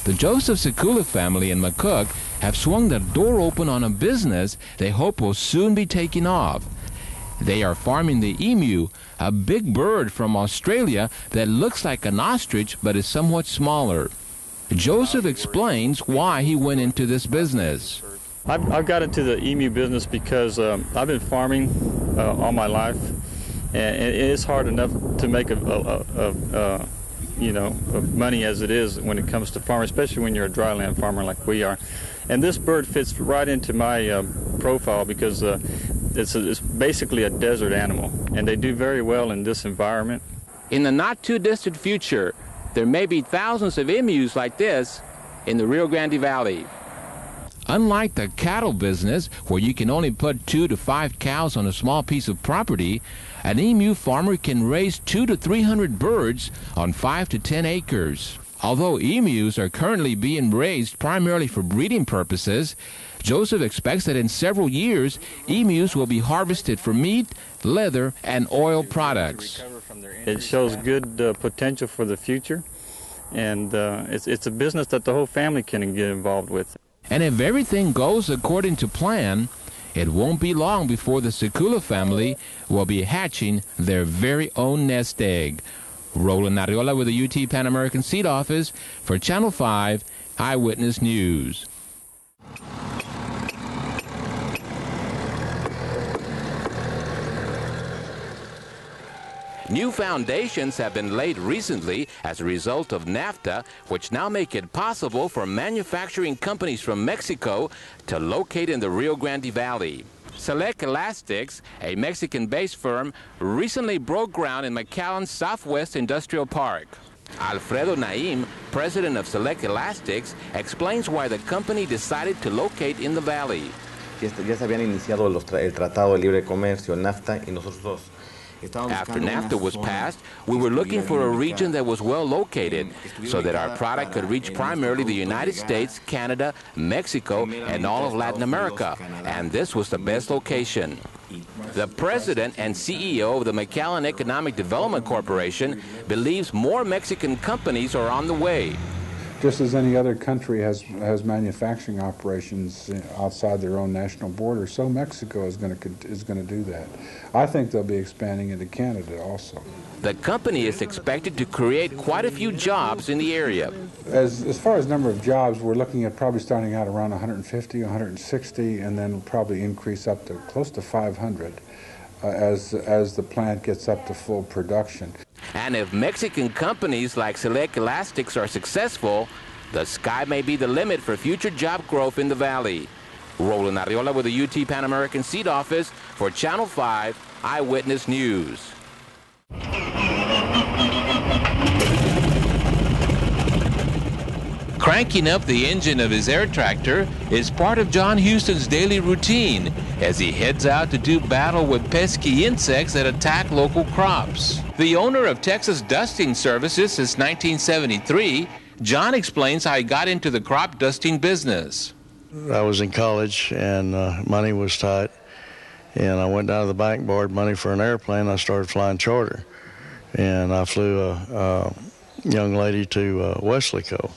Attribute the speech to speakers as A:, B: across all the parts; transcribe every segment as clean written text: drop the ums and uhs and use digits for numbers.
A: The Joseph Sekula family in McCook have swung the door open on a business they hope will soon be taking off. They are farming the emu, a big bird from Australia that looks like an ostrich but is somewhat smaller. Joseph explains why he went into this business.
B: I've got into the emu business because I've been farming all my life, and it's hard enough to make money as it is when it comes to farming, especially when you're a dryland farmer like we are. And this bird fits right into my profile because it's basically a desert animal, and they do very well in this environment.
A: In the not-too-distant future, there may be thousands of emus like this in the Rio Grande Valley. Unlike the cattle business, where you can only put 2 to 5 cows on a small piece of property, an emu farmer can raise 200 to 300 birds on 5 to 10 acres. Although emus are currently being raised primarily for breeding purposes, Joseph expects that in several years, emus will be harvested for meat, leather, and oil products.
B: It shows good potential for the future, and it's a business that the whole family can get involved with.
A: And if everything goes according to plan, it won't be long before the Sekula family will be hatching their very own nest egg. Roland Arriola with the UT Pan American Seed Office for Channel 5 Eyewitness News. New foundations have been laid recently as a result of NAFTA, which now make it possible for manufacturing companies from Mexico to locate in the Rio Grande Valley. Select Elastics, a Mexican-based firm, recently broke ground in McAllen's Southwest Industrial Park. Alfredo Naim, president of Select Elastics, explains why the company decided to locate in the valley.
C: Ya se habían iniciado el Tratado de Libre Comercio, el NAFTA, y nosotros
A: After NAFTA was passed, we were looking for a region that was well located so that our product could reach primarily the United States, Canada, Mexico, and all of Latin America, and this was the best location. The president and CEO of the McAllen Economic Development Corporation believes more Mexican companies are on the way.
D: Just as any other country has manufacturing operations outside their own national border, so Mexico is going to do that. I think they'll be expanding into Canada also.
A: The company is expected to create quite a few jobs in the area.
D: As far as number of jobs, we're looking at probably starting out around 150, 160, and then probably increase up to close to 500 as the plant gets up to full production.
A: And if Mexican companies like Select Elastics are successful, the sky may be the limit for future job growth in the valley. Roland Arriola with the UT Pan American Seed Office for Channel 5 Eyewitness News. Cranking up the engine of his air tractor is part of John Houston's daily routine as he heads out to do battle with pesky insects that attack local crops. The owner of Texas Dusting Services since 1973, John explains how he got into the crop dusting business.
E: I was in college and money was tight, and I went down to the bank, borrowed money for an airplane. I started flying charter, and I flew a young lady to Weslaco.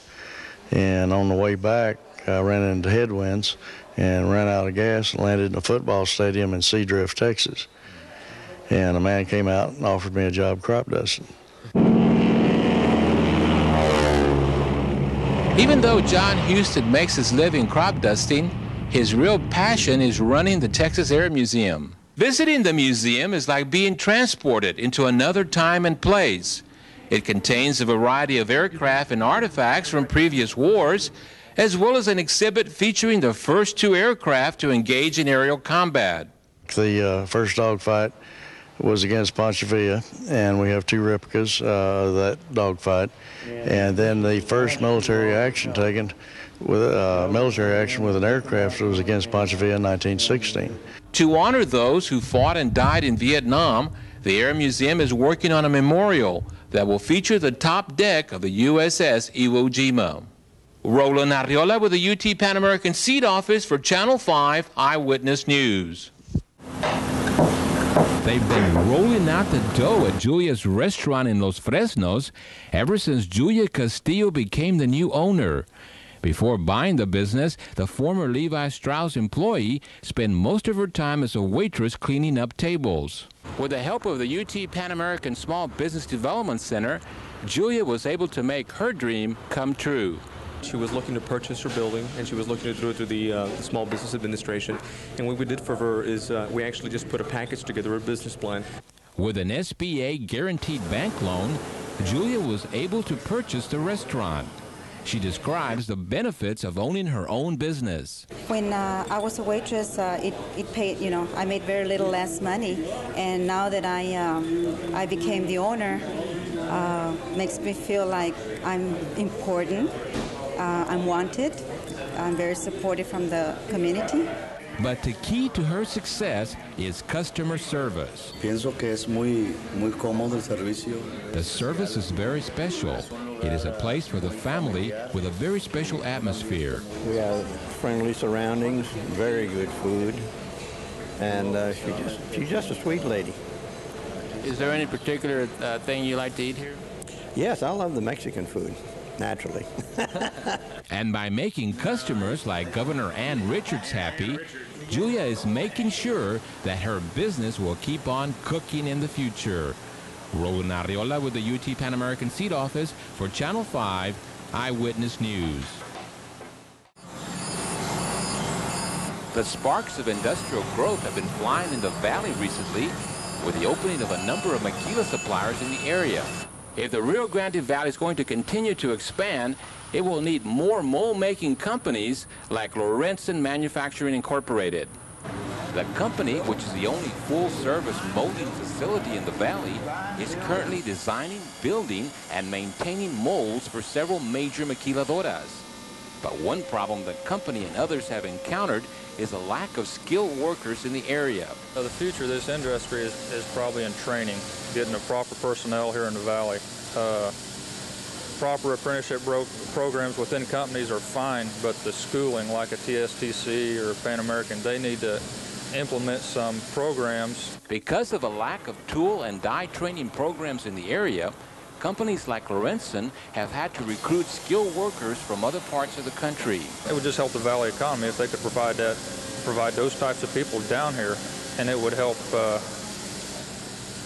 E: And on the way back, I ran into headwinds and ran out of gas and landed in a football stadium in Seadrift, Texas. And a man came out and offered me a job crop dusting.
A: Even though John Houston makes his living crop dusting, his real passion is running the Texas Air Museum. Visiting the museum is like being transported into another time and place. It contains a variety of aircraft and artifacts from previous wars, as well as an exhibit featuring the first 2 aircraft to engage in aerial combat.
E: The first dogfight was against Ponce Villa, and we have 2 replicas of that dogfight. And then the first military action taken with military action with an aircraft was against Ponce Villa in 1916.
A: To honor those who fought and died in Vietnam, the Air Museum is working on a memorial that will feature the top deck of the USS Iwo Jima. Roland Arriola with the UT Pan American Seed Office for Channel 5 Eyewitness News. They've been rolling out the dough at Julia's restaurant in Los Fresnos ever since Julia Castillo became the new owner. Before buying the business, the former Levi Strauss employee spent most of her time as a waitress cleaning up tables. With the help of the UT Pan American Small Business Development Center, Julia was able to make her dream come true.
F: She was looking to purchase her building, and she was looking to do it through the Small Business Administration. And what we did for her is we actually just put a package together, a business plan.
A: With an SBA guaranteed bank loan, Julia was able to purchase the restaurant. She describes the benefits of owning her own business.
G: When I was a waitress, it paid, I made very little less money. And now that I became the owner, makes me feel like I'm important, I'm wanted, I'm very supported from the community.
A: But the key to her success is customer service.
H: Pienso que es muy cómodo el servicio.
A: The service is very special. It is a place for the family with a very special atmosphere.
I: We have friendly surroundings, very good food, and she's just a sweet lady.
A: Is there any particular thing you like to eat here?
I: Yes, I love the Mexican food, naturally.
A: And by making customers like Governor Ann Richards happy, Julia is making sure that her business will keep on cooking in the future. Roland Arriola with the UT Pan American Seed Office for Channel 5 Eyewitness News. The sparks of industrial growth have been flying in the valley recently with the opening of a number of maquila suppliers in the area. If the Rio Grande Valley is going to continue to expand, it will need more mold-making companies like Lorenzen Manufacturing Incorporated. The company, which is the only full-service molding facility in the valley, is currently designing, building, and maintaining molds for several major maquiladoras. But one problem the company and others have encountered is a lack of skilled workers in the area.
B: The future of this industry is probably in training, getting the proper personnel here in the valley. Proper apprenticeship programs within companies are fine, but the schooling, like a TSTC or Pan American, they need to implement some programs.
A: Because of a lack of tool and die training programs in the area, companies like Lorenzen have had to recruit skilled workers from other parts of the country.
B: It would just help the valley economy if they could provide those types of people down here, and it would help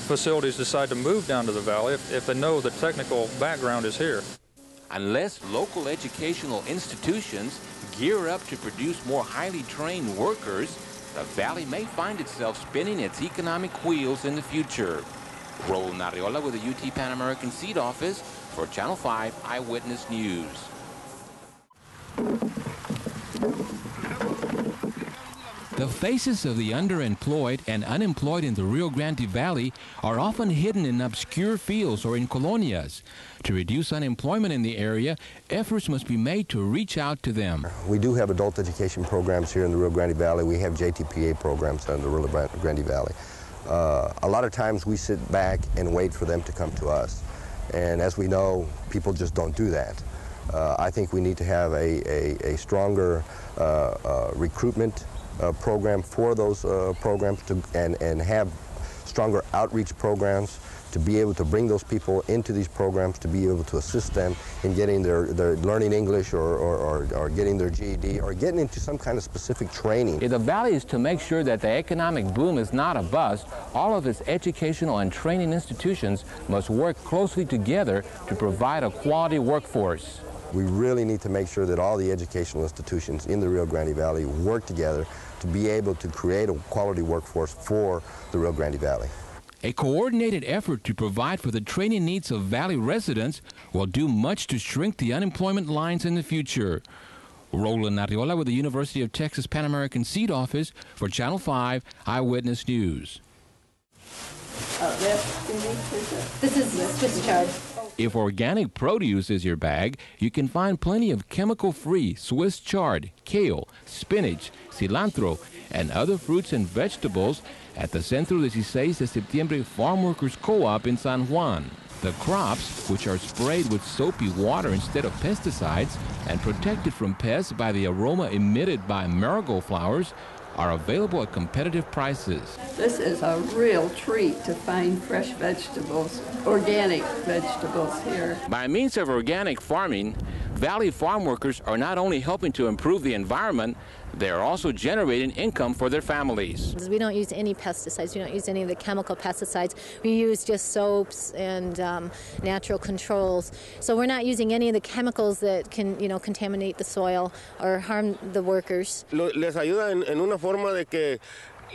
B: facilities decide to move down to the valley if they know the technical background is here.
A: Unless local educational institutions gear up to produce more highly trained workers, the valley may find itself spinning its economic wheels in the future. Roland Arriola with the UT Pan American Seed Office for Channel 5 Eyewitness News. The faces of the underemployed and unemployed in the Rio Grande Valley are often hidden in obscure fields or in colonias. To reduce unemployment in the area, efforts must be made to reach out to them.
J: We do have adult education programs here in the Rio Grande Valley. We have JTPA programs in the Rio Grande Valley. A lot of times we sit back and wait for them to come to us. And as we know, people just don't do that. I think we need to have a stronger recruitment program for those programs and have stronger outreach programs to be able to bring those people into these programs, to be able to assist them in getting their learning English or getting their GED or getting into some kind of specific training.
A: If the valley is to make sure that the economic boom is not a bust, all of its educational and training institutions must work closely together to provide a quality workforce.
J: We really need to make sure that all the educational institutions in the Rio Grande Valley work together to be able to create a quality workforce for the Rio Grande Valley.
A: A coordinated effort to provide for the training needs of Valley residents will do much to shrink the unemployment lines in the future. Roland Arriola with the University of Texas Pan American Seed Office for Channel 5 Eyewitness News.
K: This is Swiss chard.
A: If organic produce is your bag, you can find plenty of chemical-free Swiss chard, kale, spinach, cilantro, and other fruits and vegetables at the Centro 16 de Septiembre Farm Workers Co-op in San Juan. The crops, which are sprayed with soapy water instead of pesticides and protected from pests by the aroma emitted by marigold flowers, are available at competitive prices.
L: This is a real treat to find fresh vegetables, organic vegetables here.
A: By means of organic farming, Valley farm workers are not only helping to improve the environment, they are also generating income for their families.
M: We don't use any pesticides. We don't use any of the chemical pesticides. We use just soaps and natural controls. So we're not using any of the chemicals that can, contaminate the soil or harm the workers.
N: Les ayuda en una forma de que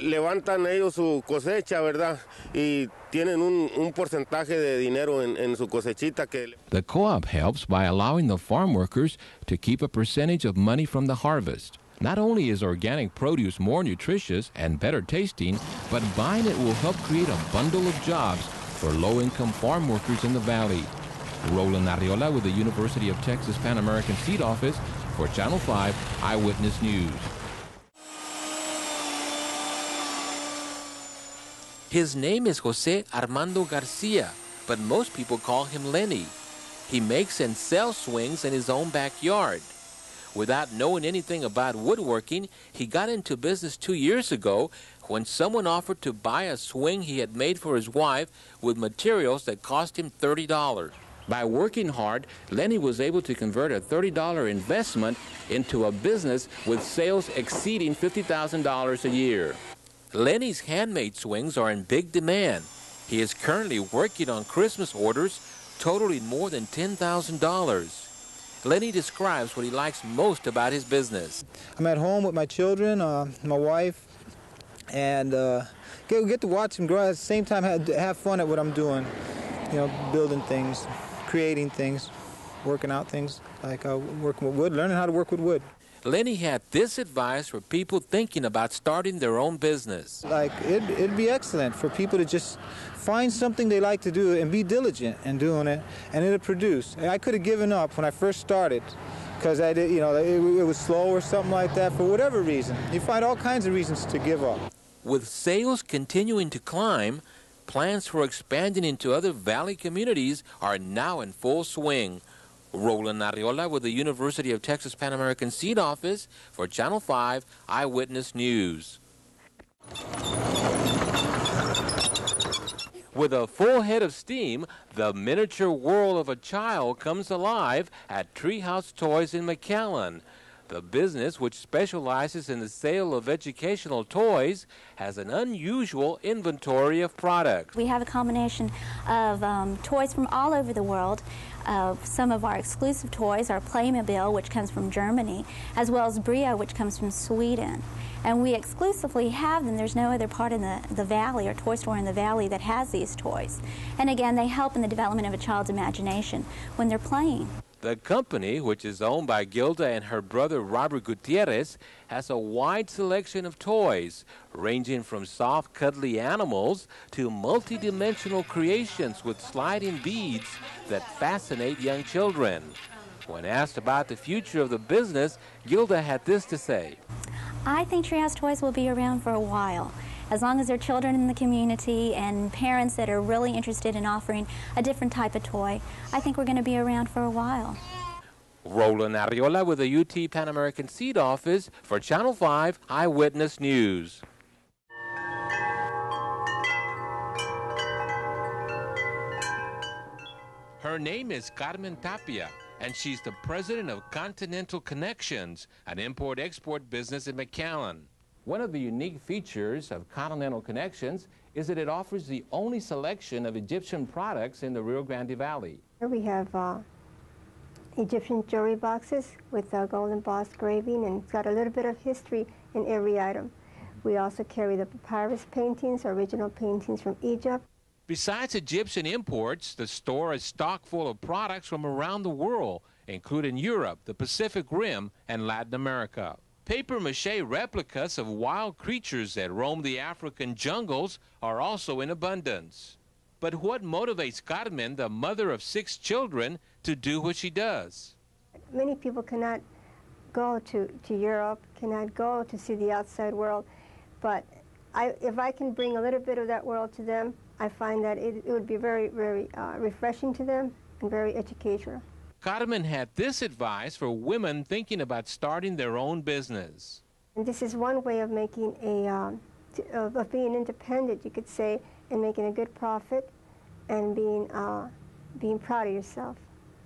N: levantan ellos su cosecha, ¿verdad? Y tienen un porcentaje de dinero en su cosechita que...
A: The co-op helps by allowing the farm workers to keep a percentage of money from the harvest. Not only is organic produce more nutritious and better tasting, but buying it will help create a bundle of jobs for low-income farm workers in the valley. Roland Arriola with the University of Texas Pan American Seed Office for Channel 5 Eyewitness News. His name is Jose Armando Garcia, but most people call him Lenny. He makes and sells swings in his own backyard. Without knowing anything about woodworking, he got into business 2 years ago when someone offered to buy a swing he had made for his wife with materials that cost him $30. By working hard, Lenny was able to convert a $30 investment into a business with sales exceeding $50,000 a year. Lenny's handmade swings are in big demand. He is currently working on Christmas orders totaling more than $10,000. Lenny describes what he likes most about his business.
O: I'm at home with my children, my wife, and get to watch them grow. At the same time, have fun at what I'm doing. Building things, creating things, working out things, like working with wood, learning how to work with wood.
A: Lenny had this advice for people thinking about starting their own business.
O: It'd be excellent for people to just find something they like to do and be diligent in doing it, and it'll produce. I could have given up when I first started because it was slow or something like that for whatever reason. You find all kinds of reasons to give up.
A: With sales continuing to climb, plans for expanding into other valley communities are now in full swing. Roland Arriola with the University of Texas Pan American Seed Office for Channel 5 Eyewitness News. With a full head of steam, the miniature world of a child comes alive at Treehouse Toys in McAllen. The business, which specializes in the sale of educational toys, has an unusual inventory of products.
P: We have a combination of toys from all over the world. Some of our exclusive toys are Playmobil, which comes from Germany, as well as Brio, which comes from Sweden. And we exclusively have them. There's no other part in the valley or toy store in the valley that has these toys. And again, they help in the development of a child's imagination when they're playing.
A: The company, which is owned by Gilda and her brother Robert Gutierrez, has a wide selection of toys, ranging from soft, cuddly animals to multi-dimensional creations with sliding beads that fascinate young children. When asked about the future of the business, Gilda had this to say.
P: I think Treehouse Toys will be around for a while. As long as there are children in the community and parents that are really interested in offering a different type of toy, I think we're going to be around for a while.
A: Roland Arriola with the UT Pan American Seed Office for Channel 5 Eyewitness News. Her name is Carmen Tapia, and she's the president of Continental Connections, an import-export business in McAllen. One of the unique features of Continental Connections is that it offers the only selection of Egyptian products in the Rio Grande Valley.
Q: Here we have Egyptian jewelry boxes with gold embossed graving, and it's got a little bit of history in every item. We also carry the papyrus paintings, original paintings from Egypt.
A: Besides Egyptian imports, the store is stocked full of products from around the world, including Europe, the Pacific Rim, and Latin America. Papier-mâché replicas of wild creatures that roam the African jungles are also in abundance. But what motivates Carmen, the mother of 6 children, to do what she does?
Q: Many people cannot go to Europe, cannot go to see the outside world, but if I can bring a little bit of that world to them, I find that it would be very, very refreshing to them and very educational.
A: Carmen had this advice for women thinking about starting their own business.
Q: And this is one way of making of being independent, you could say, and making a good profit and being proud of yourself.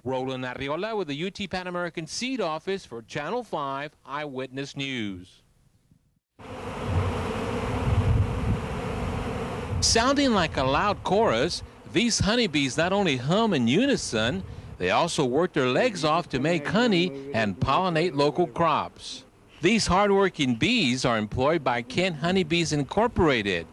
A: Roland Arriola with the UT Pan American Seed Office for Channel 5 Eyewitness News. Sounding like a loud chorus, these honeybees not only hum in unison, they also work their legs off to make honey and pollinate local crops. These hardworking bees are employed by Kent Honeybees Incorporated,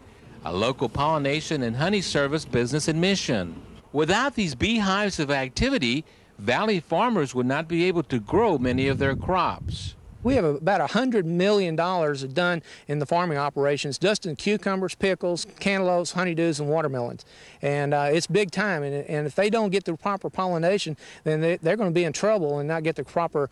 A: a local pollination and honey service business in Mission. Without these beehives of activity, Valley farmers would not be able to grow many of their crops.
R: We have about $100 million done in the farming operations, just in cucumbers, pickles, cantaloupes, honeydews, and watermelons. And it's big time, and if they don't get the proper pollination, then they're going to be in trouble and not get the proper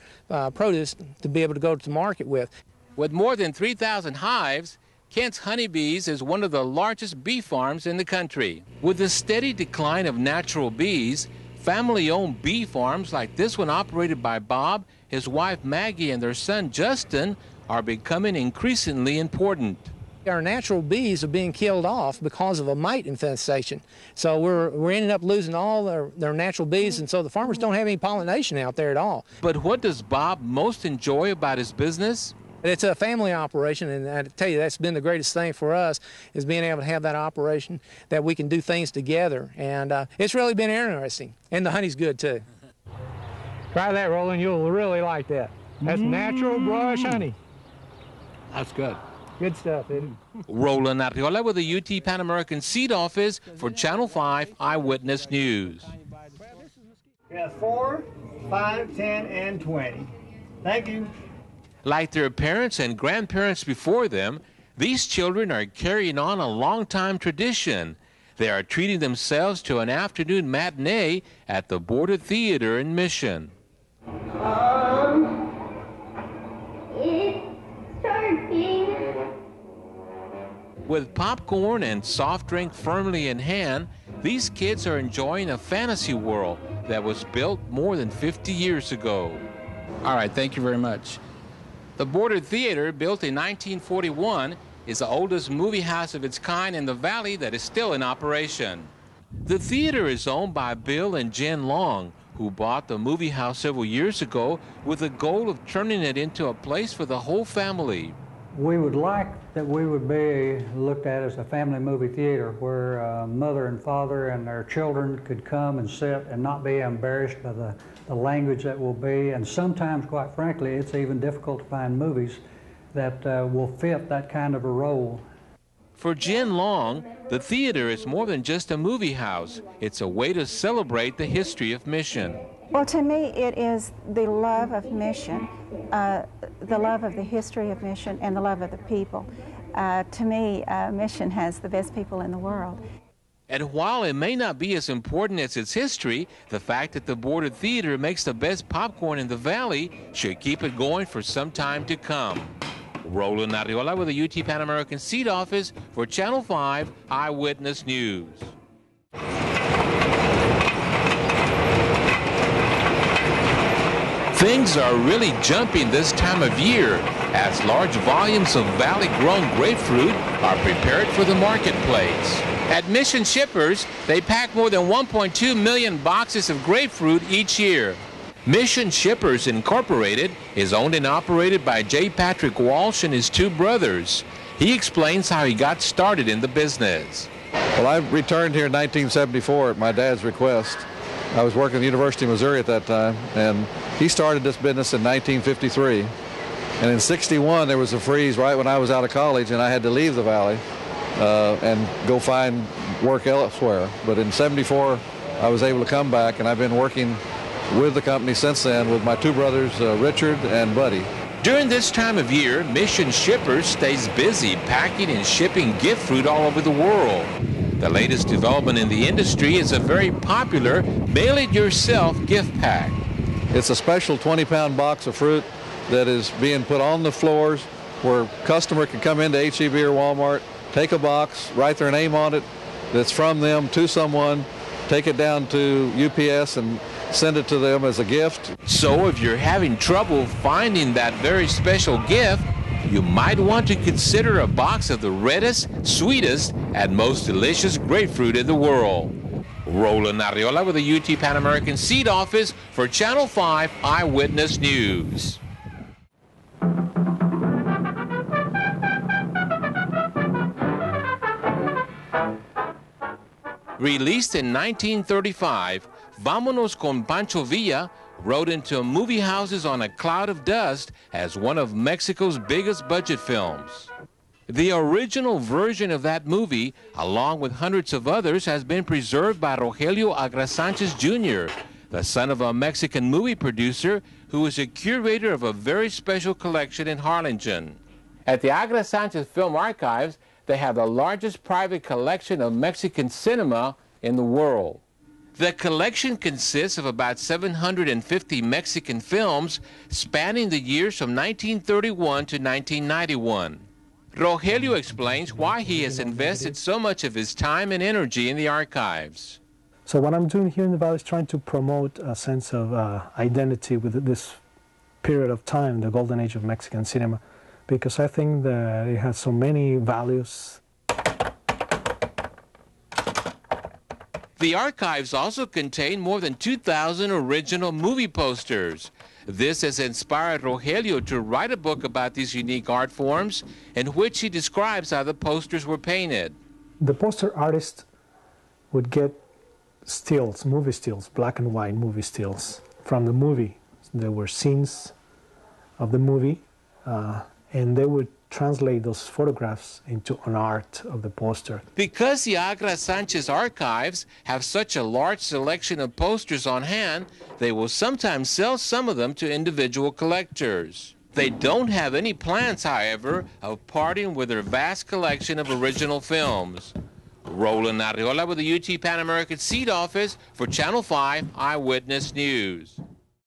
R: produce to be able to go to market with.
A: With more than 3,000 hives, Kent's Honeybees is one of the largest bee farms in the country. With the steady decline of natural bees, family-owned bee farms like this one operated by Bob, his wife Maggie, and their son Justin are becoming increasingly important.
R: Our natural bees are being killed off because of a mite infestation. So we're ending up losing all their natural bees, and so the farmers don't have any pollination out there at all.
A: But what does Bob most enjoy about his business?
R: It's a family operation, and I tell you, that's been the greatest thing for us, is being able to have that operation, that we can do things together. And it's really been interesting. And the honey's good, too.
S: Try that, Roland. You'll really like that. That's natural brush honey.
A: That's good.
S: Good stuff, isn't
A: it? Roland Arriola with the UT Pan American Seed Office for Channel 5 Eyewitness News.
S: Yeah, 4, 5, 10, and 20. Thank you.
A: Like their parents and grandparents before them, these children are carrying on a long-time tradition. They are treating themselves to an afternoon matinee at the Border Theater in Mission. With popcorn and soft drink firmly in hand, these kids are enjoying a fantasy world that was built more than 50 years ago. All right, thank you very much. The Border Theater, built in 1941, is the oldest movie house of its kind in the valley that is still in operation. The theater is owned by Bill and Jen Long, who bought the movie house several years ago with the goal of turning it into a place for the whole family.
T: We would like that we would be looked at as a family movie theater where mother and father and their children could come and sit and not be embarrassed by the language that will be. And sometimes, quite frankly, it's even difficult to find movies that will fit that kind of a role.
A: For Jen Long, the theater is more than just a movie house. It's a way to celebrate the history of Mission.
U: Well, to me, it is the love of Mission, the love of the history of Mission, and the love of the people. To me, Mission has the best people in the world.
A: And while it may not be as important as its history, the fact that the Border Theater makes the best popcorn in the valley should keep it going for some time to come. Roland Arriola with the UT Pan American Seed Office for Channel 5 Eyewitness News. Things are really jumping this time of year as large volumes of valley-grown grapefruit are prepared for the marketplace. At Mission Shippers, they pack more than 1.2 million boxes of grapefruit each year. Mission Shippers Incorporated is owned and operated by J. Patrick Walsh and his two brothers. He explains how he got started in the business.
V: Well, I returned here in 1974 at my dad's request. I was working at the University of Missouri at that time, and he started this business in 1953. And in '61, there was a freeze right when I was out of college, and I had to leave the valley and go find work elsewhere. But in '74, I was able to come back, and I've been working with the company since then with my two brothers, Richard and Buddy.
A: During this time of year, Mission Shippers stays busy packing and shipping gift fruit all over the world. The latest development in the industry is a very popular mail-it-yourself gift pack.
V: It's a special 20-pound box of fruit that is being put on the floors where a customer can come into H-E-B or Walmart, take a box, write their name on it that's from them to someone, take it down to UPS and send it to them as a gift.
A: So if you're having trouble finding that very special gift, you might want to consider a box of the reddest, sweetest, and most delicious grapefruit in the world. Roland Arriola with the UT Pan American Seed Office for Channel 5 Eyewitness News. Released in 1935, Vámonos con Pancho Villa rode into movie houses on a cloud of dust as one of Mexico's biggest budget films. The original version of that movie, along with hundreds of others, has been preserved by Rogelio Agra Sanchez Jr., the son of a Mexican movie producer who is a curator of a very special collection in Harlingen. At the Agra Sanchez Film Archives, they have the largest private collection of Mexican cinema in the world. The collection consists of about 750 Mexican films spanning the years from 1931 to 1991. Rogelio explains why he has invested so much of his time and energy in the archives.
C: So what I'm doing here in the Valley is trying to promote a sense of identity with this period of time, the golden age of Mexican cinema, because I think that it has so many values.
A: The archives also contain more than 2,000 original movie posters. This has inspired Rogelio to write a book about these unique art forms in which he describes how the posters were painted.
C: The poster artist would get stills, movie stills, black and white movie stills from the movie. There were scenes of the movie, and they would translate those photographs into an art of the poster.
A: Because the Agra Sanchez archives have such a large selection of posters on hand, they will sometimes sell some of them to individual collectors. They don't have any plans, however, of parting with their vast collection of original films. Roland Arriola with the UT Pan American Seed Office for Channel 5 Eyewitness News.